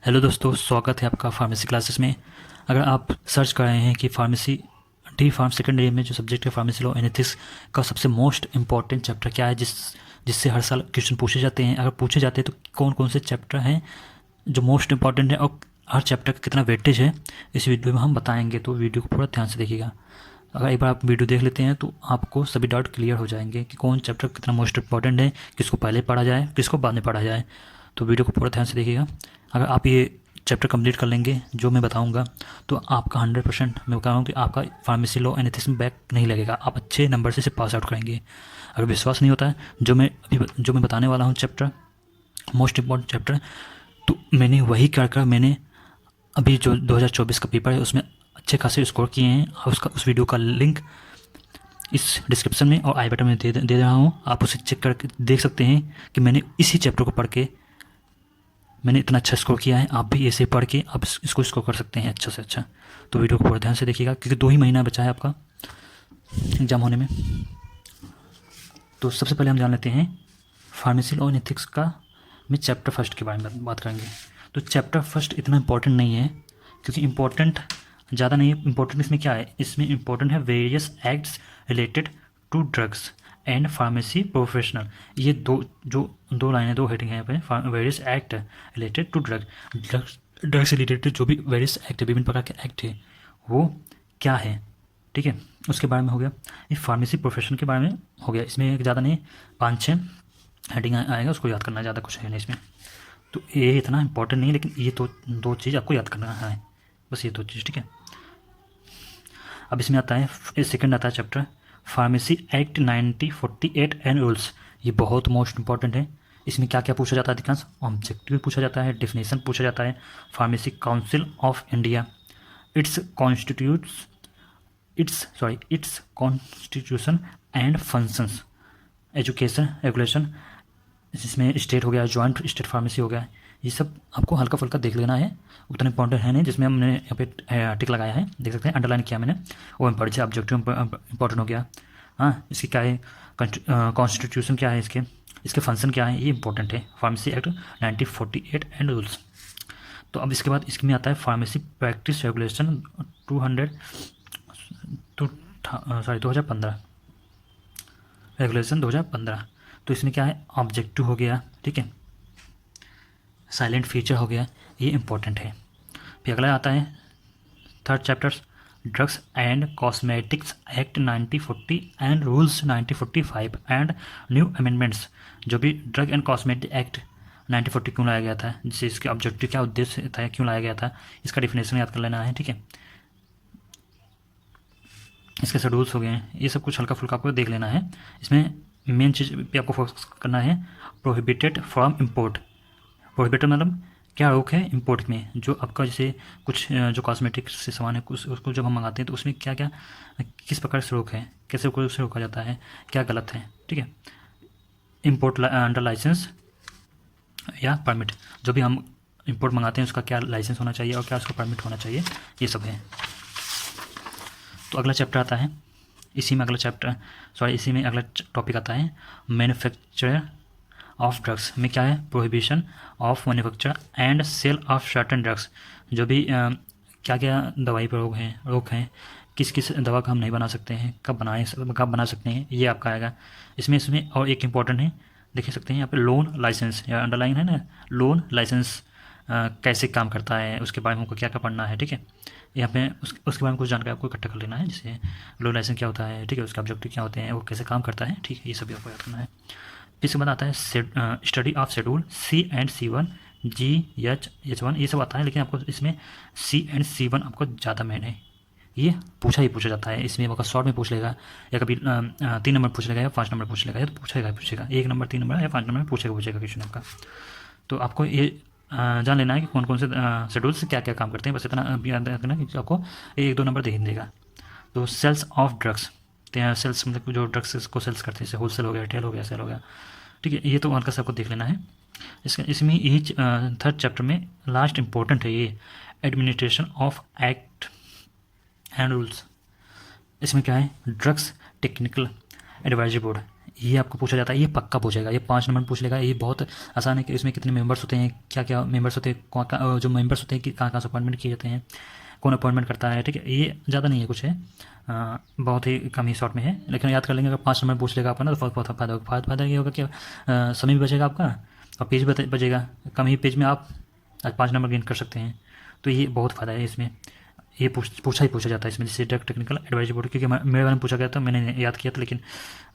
Hello दोस्तों, स्वागत है आपका फार्मेसी क्लासेस में। अगर आप सर्च कर रहे हैं कि pharmacy D Pharm second year में जो सब्जेक्ट है फार्मेसी लॉ एंड एथिक्स का सबसे मोस्ट इंपॉर्टेंट चैप्टर क्या है, जिससे हर साल क्वेश्चन पूछे जाते हैं, अगर पूछे जाते हैं तो कौन कौन से चैप्टर हैं जो मोस्ट इंपॉर्टेंट है और हर चैप्टर का कितना वेटेज है, इस वीडियो में हम बताएंगे। तो वीडियो को पूरा ध्यान से देखिएगा। अगर एक बार आप वीडियो देख लेते हैं तो आपको सभी डाउट क्लियर हो जाएंगे कि कौन चैप्टर कितना मोस्ट इंपॉर्टेंट है, किसको पहले पढ़ा जाए, किसको बाद में पढ़ा जाए। तो वीडियो को पूरा ध्यान से देखिएगा। अगर आप ये चैप्टर कंप्लीट कर लेंगे जो मैं बताऊंगा, तो आपका 100% मैं बता रहा हूँ कि आपका फार्मेसी लॉ एंड एथिक्स में बैक नहीं लगेगा, आप अच्छे नंबर से पास आउट करेंगे। अगर विश्वास नहीं होता है जो मैं बताने वाला हूँ चैप्टर, मोस्ट इंपॉर्टेंट चैप्टर, तो मैंने वही कर मैंने अभी जो 2024 का पेपर है उसमें अच्छे खासे स्कोर किए हैं। और उस वीडियो का लिंक इस डिस्क्रिप्शन में और आई बटन में दे रहा हूँ, आप उसे चेक करके देख सकते हैं कि मैंने इसी चैप्टर को पढ़ के मैंने इतना अच्छा स्कोर किया है। आप भी ऐसे पढ़ के आप इसको स्कोर कर सकते हैं अच्छा से अच्छा। तो वीडियो को पूरा ध्यान से देखिएगा क्योंकि 2 ही महीना बचा है आपका एग्ज़ाम होने में। तो सबसे पहले हम जान लेते हैं फार्मेसी लॉ एंड एथिक्स का में चैप्टर फर्स्ट के बारे में बात करेंगे। तो चैप्टर फर्स्ट इतना इंपॉर्टेंट नहीं है क्योंकि इम्पोर्टेंट ज़्यादा नहीं है। इंपॉर्टेंट इसमें क्या है, इसमें इंपॉर्टेंट है various acts related to drugs and pharmacy professional. ये दो लाइनें, दो हेडिंग है यहाँ पे। Various act related to drugs से रिलेटेड जो भी वेरियस एक्ट है, विभिन्न प्रकार के एक्ट है, वो क्या है, ठीक है, उसके बारे में हो गया। ये फार्मेसी प्रोफेशन के बारे में हो गया। इसमें ज़्यादा नहीं, 5-6 हेडिंग आएगा, उसको याद करना, ज़्यादा कुछ है नहीं इसमें। तो ये इतना इंपॉर्टेंट नहीं है, लेकिन ये तो दो चीज़ आपको याद करना है, बस ये दो चीज़, ठीक है। अब इसमें आता है सेकंड आता है chapter pharmacy act 1948 and rules. ये बहुत मोस्ट इंपॉर्टेंट है। इसमें क्या क्या पूछा जाता है, अधिकांश ऑब्जेक्टिव पूछा जाता है, डेफिनेशन पूछा जाता है, pharmacy council of India, it's constitutes it's constitution and functions, education regulation, जिसमें स्टेट हो गया, जॉइंट स्टेट फार्मेसी हो गया। ये सब आपको हल्का फुल्का देख लेना है, उतना इंपॉर्टेंट है नहीं। जिसमें हमने यहाँ पे टिक लगाया है, देख सकते हैं, अंडरलाइन किया मैंने, वो इंपॉर्टेंट ऑब्जेक्टिव इंपॉर्टेंट हो गया। हाँ, इसकी क्या है, कॉन्स्टिट्यूशन क्या है, इसके फंक्शन क्या है, ये इंपॉर्टेंट है। Pharmacy act 1948 and rules. तो अब इसके बाद इसमें आता है फार्मेसी प्रैक्टिस रेगुलेशन 2015, रेगुलेशन 2015। तो इसमें क्या है, ऑब्जेक्टिव हो गया, ठीक है, साइलेंट फीचर हो गया, ये इंपॉर्टेंट है। फिर अगला आता है third chapter drugs and cosmetics act 1940 and rules 1945 and new amendments. जो भी ड्रग एंड कॉस्मेटिक एक्ट 1940 क्यों लाया गया था, जिससे इसके ऑब्जेक्टिव क्या उद्देश्य था, क्यों लाया गया था, इसका डिफिनेशन याद कर लेना है, ठीक है। इसके शेड्यूल्स हो गए हैं, ये सब कुछ हल्का फुल्का आपको देख लेना है। इसमें मेन चीज़ पे आपको फोकस करना है, प्रोहिबिटेड फ्रॉम इम्पोर्ट। प्रोहिबिटेड मतलब क्या रोक है इम्पोर्ट में, जो आपका जैसे कुछ जो कॉस्मेटिक से सामान है उसको जब हम मंगाते हैं तो उसमें क्या क्या किस प्रकार से रोक है, कैसे उसे रोका जाता है, क्या गलत है, ठीक है। इम्पोर्ट अंडर लाइसेंस या परमिट, जो भी हम इम्पोर्ट मंगाते हैं उसका क्या लाइसेंस होना चाहिए और क्या उसका परमिट होना चाहिए, ये सब है। तो अगला चैप्टर आता है, इसी में अगला टॉपिक आता है मैन्युफैक्चर ऑफ ड्रग्स में क्या है, prohibition of manufacture and sale of certain drugs. जो भी क्या क्या दवाई पर रोक हैं, किस किस दवा का हम नहीं बना सकते हैं, कब बना सकते हैं, ये आपका आएगा। इसमें और एक इम्पॉर्टेंट है, देख सकते हैं यहाँ पे लोन लाइसेंस या अंडरलाइन है ना, लोन लाइसेंस कैसे काम करता है, उसके बारे में हमको क्या क्या पढ़ना है, ठीक है। यहाँ पे उसके बारे में कुछ जानकारी आपको इकट्ठा कर लेना है, जैसे लोन लाइसेंस क्या होता है, ठीक है, उसके ऑब्जेक्टिव क्या होते हैं, वो कैसे काम करता है, ठीक है, ये सभी आपको याद करना है। इसके बाद आता है study of schedule C and C1, GH1, ये सब आता है, लेकिन आपको इसमें C एंड C1 आपको ज़्यादा मेन है, ये पूछा जाता है। इसमें आपका शॉर्ट में पूछ लेगा, या कभी 3 नंबर पूछ लेगा या 5 नंबर पूछ लेगा, या तो पूछेगा 1 नंबर, 3 नंबर या 5 नंबर में पूछेगा क्वेश्चन आपका। तो आपको ये जान लेना है कि कौन कौन से शेड्यूल से क्या क्या काम करते हैं, बस इतना याद रखना कि आपको 1-2 नंबर दे ही देगा। तो सेल्स ऑफ ड्रग्स, सेल्स मतलब जो ड्रग्स को सेल्स करते हैं, जैसे होलसेल हो गया, रिटेल हो गया, सेल हो गया, ठीक है, ये तो हल्का सा आपको देख लेना है। इसमें ये थर्ड चैप्टर में लास्ट इंपॉर्टेंट है ये administration of act and rules. इसमें क्या है, ड्रग्स टेक्निकल एडवाइजरी बोर्ड, ये आपको पूछा जाता है, ये पक्का पूछेगा, ये 5 नंबर पूछ लेगा। ये बहुत आसान है कि इसमें कितने मेंबर्स होते हैं, क्या क्या मेंबर्स होते हैं, जो मेंबर्स होते हैं कि कहाँ कहाँ से अपॉइंटमेंट किए जाते हैं, कौन अपॉइंटमेंट करता है। ठीक है, ये ज़्यादा नहीं है, कुछ है बहुत ही कम ही शॉर्ट में है, लेकिन याद कर लेंगे। अगर 5 नंबर पूछ लेगा आपका ना तो बहुत फायदा होगा। फायदा ये होगा कि समय भी बचेगा आपका और पेज भी बचेगा। कम ही पेज में आप 5 नंबर गेन कर सकते हैं। तो ये बहुत फ़ायदा है इसमें। ये पूछा जाता है इसमें, जैसे टेक्निकल एडवाइजरी बोर्ड, क्योंकि मेरे बारे में पूछा गया था, मैंने याद किया था, लेकिन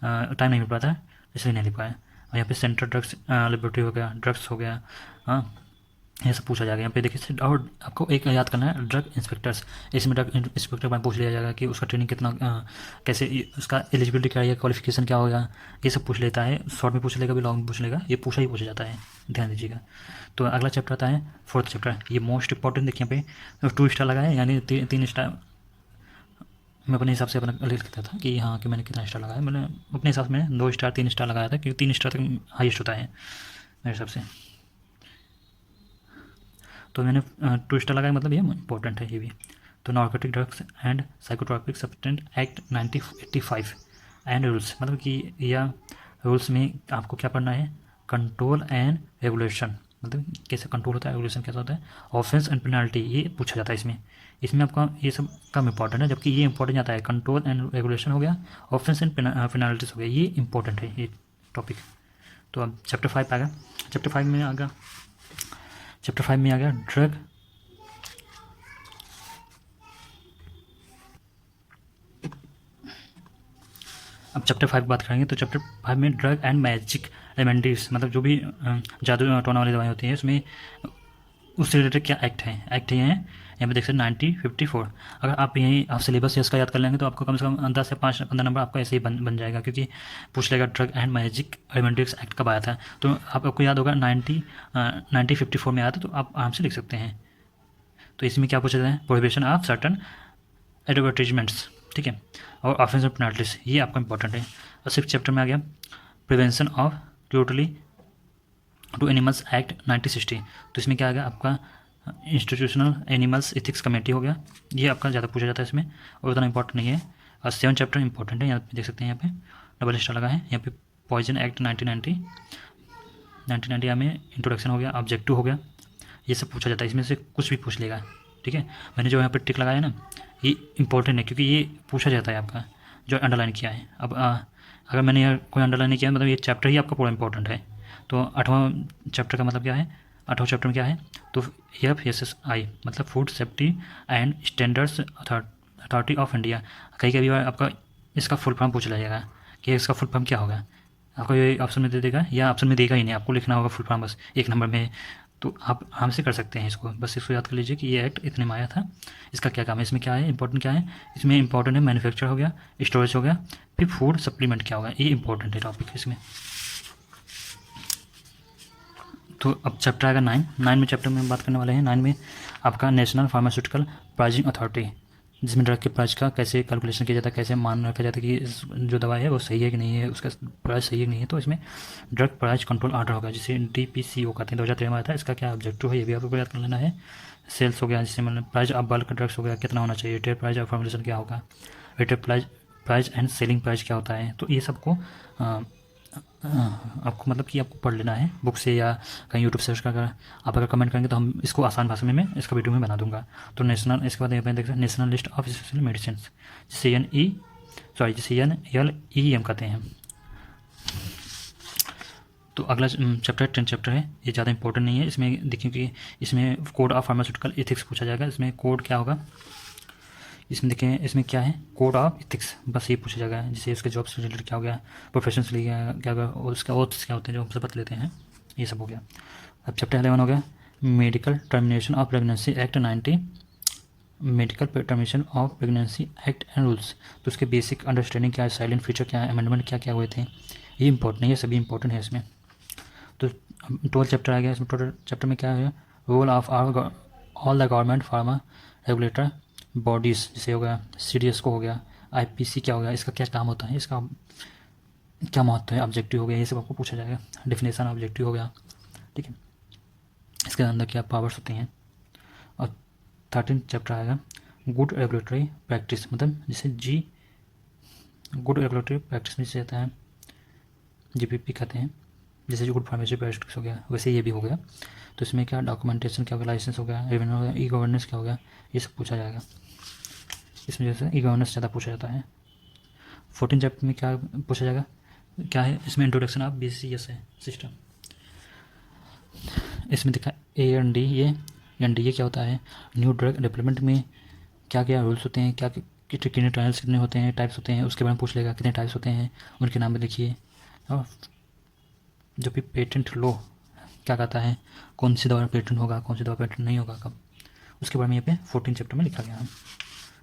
टाइम नहीं मिल पाता है, इसलिए नहीं लिख पाया। और यहाँ पे सेंट्रल ड्रग्स लेबोरेटरी हो गया, ड्रग्स हो गया, हाँ, ये सब पूछा जाएगा यहाँ पे। देखिए, और आपको एक याद करना है, ड्रग इंस्पेक्टर्स। इसमें ड्रग इंस्पेक्टर में पूछ लिया जाएगा कि उसका ट्रेनिंग कितना, कैसे, उसका एलिजिबिलिटी क्या है, क्वालिफिकेशन क्या होगा, ये सब पूछ लेता है। शॉर्ट में पूछ लेगा, भी लॉन्ग में पूछ लेगा, ये पूछा जाता है, ध्यान दीजिएगा। तो अगला चैप्टर आता है 4th चैप्टर। ये मोस्ट इंपॉर्टेंट, देखिए यहाँ पे 2 स्टार लगाया, यानी 3 स्टार। मैं अपने हिसाब से अपना लिखता था कि हाँ, कि मैंने कितना स्टार लगाया। मैंने अपने हिसाब से 2 स्टार 3 स्टार लगाया था, क्योंकि 3 स्टार तक हाईएस्ट होता है मेरे हिसाब से। तो मैंने 2 स्टार लगाया, मतलब ये इंपॉर्टेंट है ये भी। तो narcotic drugs and psychotropic substance act 1985 and rules, मतलब कि या रूल्स में आपको क्या पढ़ना है, कंट्रोल एंड रेगुलेशन, मतलब कैसे कंट्रोल होता है, रेगुलेशन कैसा होता है, ऑफेंस एंड पेनल्टी, ये पूछा जाता है इसमें। इसमें आपका ये सब कम इंपॉर्टेंट है, जबकि ये इंपॉर्टेंट आता है, कंट्रोल एंड रेगुलेशन हो गया, ऑफेंस एंड पेनल्टीज हो गया, ये इंपॉर्टेंट है ये टॉपिक। तो अब चैप्टर 5 आ गया। चैप्टर 5 में आ गया ड्रग, अब चैप्टर 5 बात करेंगे। तो चैप्टर 5 में ड्रग एंड मैजिक रेमेडीज, मतलब जो भी जादू टोना वाली दवाएं होती हैं, उसमें उससे रिलेटेड क्या एक्ट है। यहाँ पे देख सकते 1954। अगर आप यही आप सिलेबस इसका याद कर लेंगे तो आपको कम से कम 10 से 15 नंबर आपका ऐसे ही बन जाएगा, क्योंकि पूछ लेगा drug and magic remedies act कब आया था। तो आपको याद होगा 1954 में आया था, तो आप आराम से लिख सकते हैं। तो इसमें क्या पूछा जाता है, प्रोहिबिशन ऑफ सर्टन एडवर्टीजमेंट्स, ठीक है, और ऑफेंस ऑफ पेनल्टीज, ये आपका इंपॉर्टेंट है। और 6th चैप्टर में आ गया prevention of cruelty to animals act 1960। तो इसमें क्या आ गया आपका इंस्टीट्यूशनल एनिमल्स एथिक्स कमेटी हो गया, ये आपका ज़्यादा पूछा जाता है इसमें, और उतना इंपॉर्टेंट नहीं है। और 7th चैप्टर इंपॉर्टेंट है, यहाँ पे देख सकते हैं, यहाँ पे डबल स्टार लगा है। यहाँ पे पॉइजन एक्ट 1990 में इंट्रोडक्शन हो गया, ऑब्जेक्टिव हो गया, ये सब पूछा जाता है। इसमें से कुछ भी पूछ लेगा, ठीक है। मैंने जो यहाँ पर टिक लगाया ना, ये इंपॉर्टेंट है, क्योंकि ये पूछा जाता है आपका, जो अंडरलाइन किया है। अब अगर मैंने यहाँ कोई अंडरलाइन नहीं किया, मतलब ये चैप्टर ही आपका पूरा इंपॉर्टेंट है। तो 8वां चैप्टर का मतलब क्या है, 8वां चैप्टर में क्या है, तो FSSAI मतलब food safety and standards authority of India. कई बार आपका इसका फुल फॉर्म पूछ लिया जाएगा कि इसका फुल फॉर्म क्या होगा, आपको ये ऑप्शन में दे देगा, या ऑप्शन में देगा ही नहीं, आपको लिखना होगा फुल फॉर्म बस 1 नंबर में। तो आप आराम से कर सकते हैं इसको, बस इसको याद कर लीजिए कि ये एक्ट इतने में आया था, इसका क्या काम है, इसमें क्या है, इंपॉर्टेंट क्या है। इसमें इंपॉर्टेंट है मैन्युफैक्चर हो गया, स्टोरेज हो गया, फिर फूड सप्लीमेंट क्या होगा, ये इंपॉर्टेंट है टॉपिक इसमें। तो अब चैप्टर आएगा 9 में चैप्टर में बात करने वाले हैं। 9 में आपका नेशनल फार्मास्यूटिकल प्राइजिंग अथॉरिटी, जिसमें ड्रग के प्राइस का कैसे कैलकुलेशन किया जाता है, कैसे मान रखा जाता है कि जो दवा है वो सही है कि नहीं है, उसका प्राइस सही है कि नहीं है। तो इसमें ड्रग प्राइस कंट्रोल ऑर्डर होगा, जिसे DPCO कहते हैं, 2013 में आया था। इसका क्या ऑब्जेक्टिव है, ये भी आपको याद कर लेना है। सेल्स हो गया, जिससे मतलब प्राइस ऑफ बल्क ड्रग्स हो गया, कितना होना चाहिए, रिटेल प्राइस ऑफ फॉर्मुलेशन क्या होगा, retail price and selling price क्या होता है। तो ये सबको आपको मतलब कि आपको पढ़ लेना है बुक से, या कहीं यूट्यूब सर्च कर, आप अगर कमेंट करेंगे तो हम इसको आसान भाषा में मैं इसका वीडियो में बना दूंगा। तो नेशनल, इसके बाद यहाँ पे देख सकते हैं national list of essential medicine, जिसे NLEM कहते हैं। तो अगला चैप्टर 10 चैप्टर है, ये ज़्यादा इंपॉर्टेंट नहीं है। इसमें देखिए कि इसमें कोड ऑफ फार्मास्यूटिकल एथिक्स पूछा जाएगा। इसमें कोड क्या होगा, इसमें देखें, इसमें क्या है, कोड ऑफ इथिक्स, बस ये पूछा जाएगा। जैसे उसके जॉब से रिलेटेड क्या हो गया, प्रोफेशन से क्या होगा, और उसका ओथ्स क्या होते हैं जो हमसे बता लेते हैं, ये सब हो गया। अब चैप्टर 11 हो गया medical termination of pregnancy act 90, medical termination of pregnancy act and rules. तो उसके बेसिक अंडरस्टैंडिंग क्या है, साइलेंट फीचर क्या है, अमेंडमेंट क्या क्या हुए थे, ये इंपॉर्टेंट नहीं है, सभी इंपॉर्टेंट है इसमें। तो 12 चैप्टर आ गया। इसमें टोटल चैप्टर में क्या है, role of all the government pharma regulator bodies, जैसे हो गया CDS को हो गया, IPC क्या हो गया, इसका क्या काम होता है, इसका क्या महत्व है, ऑब्जेक्टिव हो गया, ये सब आपको पूछा जाएगा। डेफिनेशन ऑब्जेक्टिव हो गया, ठीक है, इसके अंदर क्या पावर्स होते हैं। और 13 चैप्टर आएगा गुड रेगुलेटरी प्रैक्टिस, मतलब जैसे गुड रेगुलेटरी प्रैक्टिस में जैसे आता है GPP कहते हैं, जैसे गुड फार्मेसी पैरास्टिक्स हो गया वैसे ये भी हो गया। तो इसमें क्या डॉक्यूमेंटेशन क्या हो गया, लाइसेंस हो गया, रेवेन्यू हो गया, ई गवर्नेंस क्या हो गया, ये सब पूछा जाएगा। इसमें जैसे ई गवर्नेंस ज़्यादा पूछा जाता है। 14 चैप्टर में क्या पूछा जाएगा, क्या है इसमें इंट्रोडक्शन ऑफ BCS है सिस्टम। इसमें दिखा AND ये NDA क्या होता है, न्यू ड्रग डेवलपमेंट में क्या क्या रूल्स होते हैं, क्या कितने ट्रायल्स कितने होते हैं, टाइप्स होते हैं, उसके बारे में पूछ लेगा, कितने टाइप्स होते हैं उनके नाम भी लिखिए। और जो भी पेटेंट लॉ क्या कहता है, कौन सी दवा पेटेंट होगा, कौन सी दवा पेटेंट नहीं होगा कब, उसके बारे में यहाँ पे 14 चैप्टर में लिखा गया है,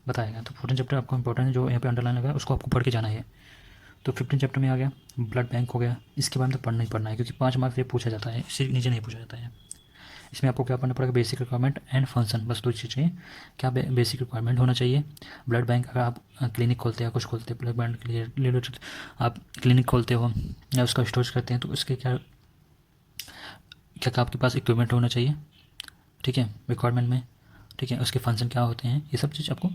बताएगा। तो 14 चैप्टर आपको इंपॉर्टेंट है, जो यहाँ पे अंडरलाइन लगा है उसको आपको पढ़ के जाना है। तो 15 चैप्टर में आ गया ब्लड बैंक हो गया, इसके बारे में तो पढ़ना ही पढ़ना है क्योंकि 5 मार्क्स ये पूछा जाता है, इससे नीचे नहीं पूछा जाता है। इसमें आपको क्या पढ़ना पड़ेगा, बेसिक रिक्वायरमेंट एंड फंक्शन, बस 2 चीज़ चाहिए। क्या बेसिक रिक्वायरमेंट होना चाहिए, ब्लड बैंक अगर आप क्लिनिक खोलते हैं, कुछ खोलते हैं ब्लड बैंक के लिए रिलेटेड, आप क्लिनिक खोलते हो या उसका स्टोरेज करते हैं, तो उसके क्या क्या आपके पास इक्विपमेंट होना चाहिए, ठीक है, रिक्वायरमेंट में, ठीक है। उसके फंक्शन क्या होते हैं, ये सब चीज़ आपको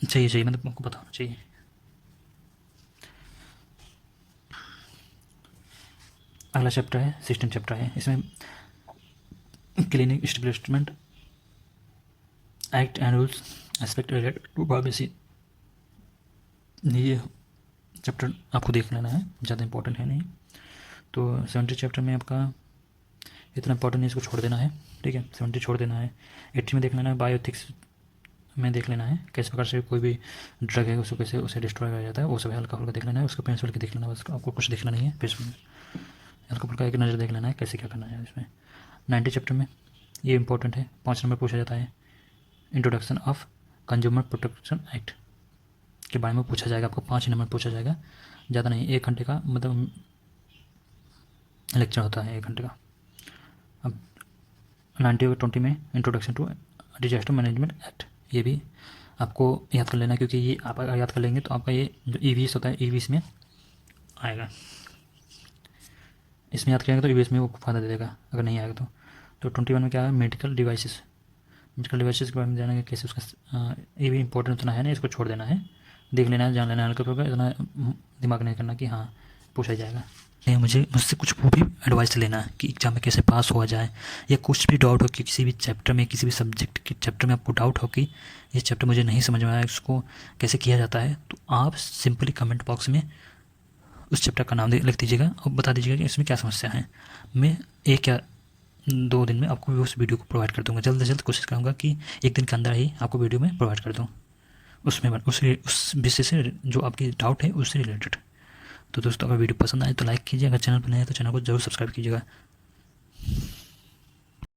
चाहिए मतलब आपको पता होना चाहिए। अगला चैप्टर है सिस्टम चैप्टर है, इसमें clinic establishment act and rules aspect related to pharmacy, ये चैप्टर आपको देख लेना है, ज़्यादा इंपॉर्टेंट है नहीं। तो 70 चैप्टर में आपका इतना इंपॉर्टेंट नहीं, इसको छोड़ देना है, ठीक है, 70 छोड़ देना है। 80 में देख लेना है, बायोएथिक्स में देख लेना है, किस प्रकार से कोई भी ड्रग है उसको कैसे उसे डिस्ट्रॉय किया जाता है, वो सब हल्का फुल्का देख लेना है। उसका प्रिंसिपल के देख लेना है, बस आपको कुछ देखना नहीं है, प्रिंसिपल में हल्का फुल्का एक नज़र देख लेना है कैसे क्या करना है इसमें। 90 चैप्टर में ये इंपॉर्टेंट है, 5 नंबर पूछा जाता है, introduction of consumer protection act के बारे में पूछा जाएगा, आपको 5 नंबर पूछा जाएगा, ज़्यादा नहीं, 1 घंटे का मतलब लेक्चर होता है 1 घंटे का। अब 90 और 20 में introduction to disaster management act, ये भी आपको याद कर लेना, क्योंकि ये आप अगर याद कर लेंगे तो आपका ये जो EVS होता है EVS में आएगा, इसमें याद करेंगे तो EVS में वो फ़ायदा दे देगा, अगर नहीं आएगा तो 21 में क्या है, मेडिकल डिवाइसेस के बारे में जानेंगे कैसे उसका, ये भी इंपॉर्टेंट उतना है ना, इसको छोड़ देना है, देख लेना है, जान लेना है, हल्का फुल्का, इतना दिमाग नहीं करना कि हाँ पूछा जाएगा। नहीं, मुझसे कुछ वो भी एडवाइस लेना है कि एग्जाम में कैसे पास हुआ जाए, या कुछ भी डाउट हो कि किसी भी चैप्टर में, किसी भी सब्जेक्ट के चैप्टर में आपको डाउट हो कि ये चैप्टर मुझे नहीं समझ में आया, इसको कैसे किया जाता है, तो आप सिंपली कमेंट बॉक्स में उस चैप्टर का नाम लिख दीजिएगा और बता दीजिएगा कि इसमें क्या समस्या है। मैं 1 या 2 दिन में आपको उस वीडियो को प्रोवाइड कर दूँगा, जल्द से जल्द कोशिश करूँगा कि 1 दिन के अंदर ही आपको वीडियो में प्रोवाइड कर दूँ, उसमें उस विषय से जो आपकी डाउट है उससे रिलेटेड। तो दोस्तों अगर वीडियो पसंद आए तो लाइक कीजिए, अगर चैनल पर नए हैं तो चैनल को जरूर सब्सक्राइब कीजिएगा।